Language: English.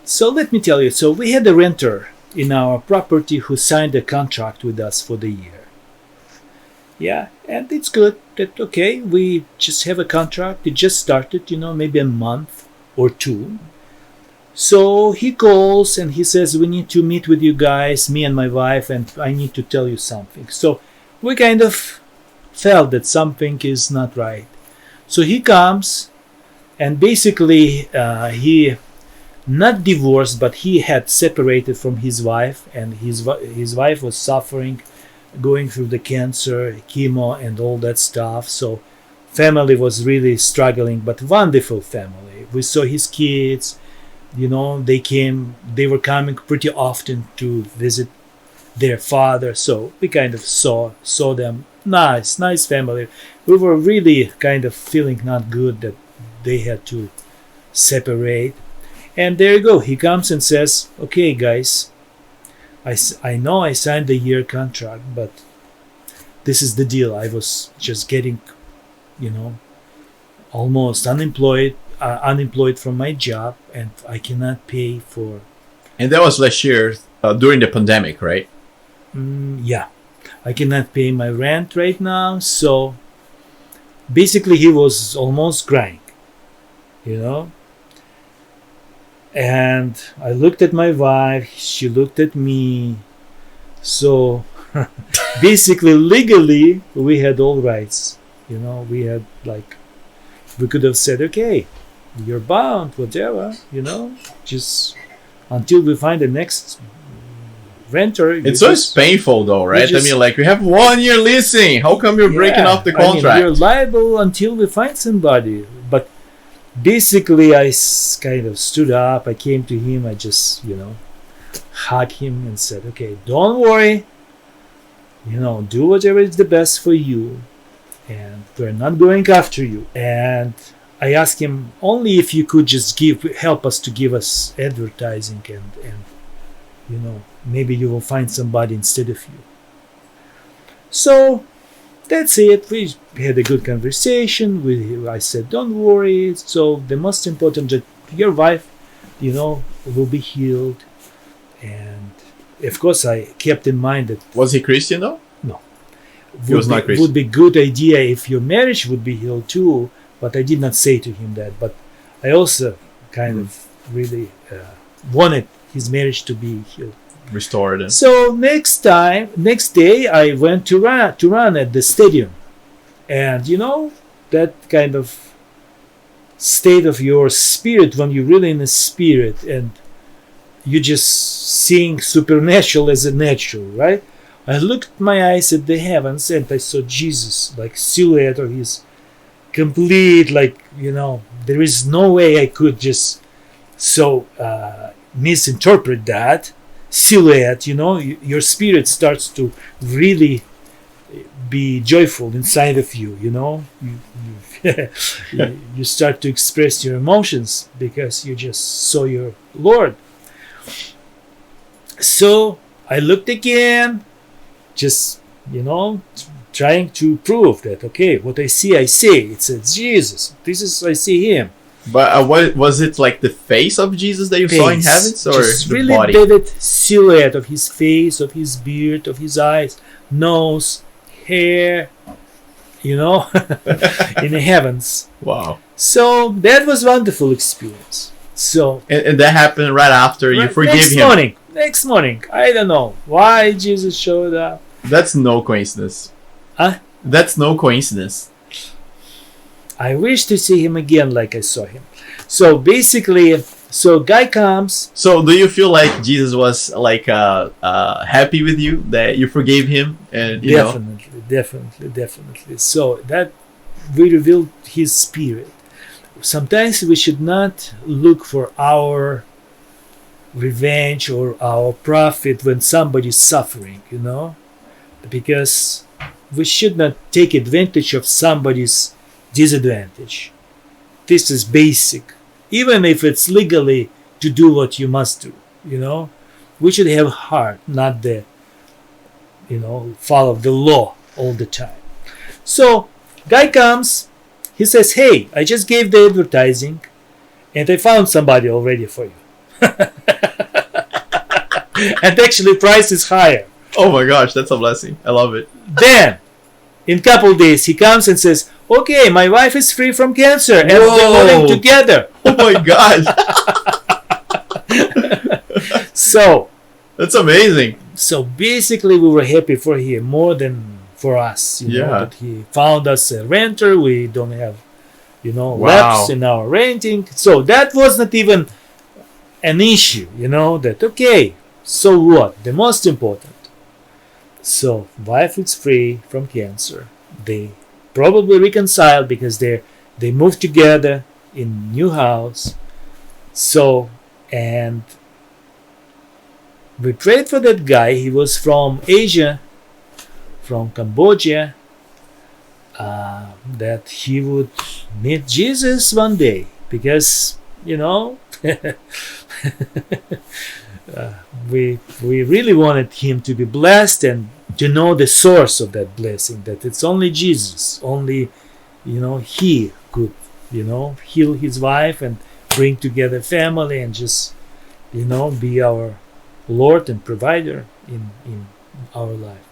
So let me tell you. So we had a renter in our property who signed a contract with us for the year. Yeah, and it's good that, okay, we just have a contract. It just started, maybe a month or two. So he calls and he says, we need to meet with you guys, me and my wife, and I need to tell you something. So we kind of felt that something is not right. So he comes, and basically he not divorced, but he had separated from his wife, and his wife was suffering, going through the cancer, chemo, and all that stuff. So family was really struggling, but wonderful family. We saw his kids. They were coming pretty often to visit their father. So we kind of saw them. Nice family. We were really kind of feeling not good that they had to separate. And there you go. He comes and says, okay, guys, I know I signed a year contract, but this is the deal. I was just getting, almost unemployed from my job, and I cannot pay for. And that was last year during the pandemic, right? Yeah, I cannot pay my rent right now. So basically, he was almost crying, And I looked at my wife. She looked at me. So basically, legally, we had all rights. We had we could have said, okay, you're bound, whatever, just until we find the next renter. It's always painful though, right? We have 1 year leasing. How come you're breaking off the contract? You're liable until we find somebody. But basically, I kind of stood up. I came to him. I just, hugged him and said, okay, don't worry. Do whatever is the best for you. And we're not going after you. And I asked him only if you could just help us to give us advertising and maybe you will find somebody instead of you. So that's it. We had a good conversation. I said, don't worry. So the most important that your wife, will be healed. And of course, I kept in mind that. Was he Christian though? No. He was not Christian. Would be good idea if your marriage would be healed too. But I did not say to him that. But I also kind of really wanted his marriage to be healed. Restored. So next day, I went to run at the stadium. And that kind of state of your spirit when you're really in the spirit and you just seeing supernatural as a natural, right? I looked my eyes at the heavens and I saw Jesus, silhouette of his complete, there is no way I could just misinterpret that silhouette. Your spirit starts to really be joyful inside of you. You start to express your emotions because you just saw your Lord. So I looked again, just trying to prove that, okay, what I see, it says Jesus. I see him. But what was it, the face of Jesus that you saw in heaven, or just the really body? vivid silhouette of his face, of his beard, of his eyes, nose, hair, in the heavens. Wow. So that was a wonderful experience. So and that happened right after you forgave him. Next morning, I don't know why Jesus showed up. That's no coincidence. Huh? That's no coincidence. I wish to see him again like I saw him. So basically, guy comes. So do you feel like Jesus was happy with you that you forgave him? And Definitely. So that we revealed his spirit. Sometimes we should not look for our revenge or our profit when somebody's suffering, because we should not take advantage of somebody's disadvantage. This is basic. Even if it's legally to do what you must do, we should have heart, not follow the law all the time. So guy comes, he says, hey, I just gave the advertising and I found somebody already for you. And actually price is higher. Oh my gosh, that's a blessing. I love it. Then, in couple days, he comes and says, okay, my wife is free from cancer, and we're living together. Oh my gosh. So, That's amazing. so basically we were happy for him more than for us, you know, Yeah. that he found us a renter. We don't have, you know, Wow. lapse in our renting. So that was not even an issue, you know, that okay, so what? The most important. So wife is free from cancer. They probably reconciled because they moved together in new house. So, and we prayed for that guy. He was from Asia, from Cambodia, that he would meet Jesus one day, because you know we really wanted him to be blessed and to know the source of that blessing, that it's only Jesus, only, you know, he could, you know, heal his wife and bring together family and just, you know, be our Lord and provider in our life.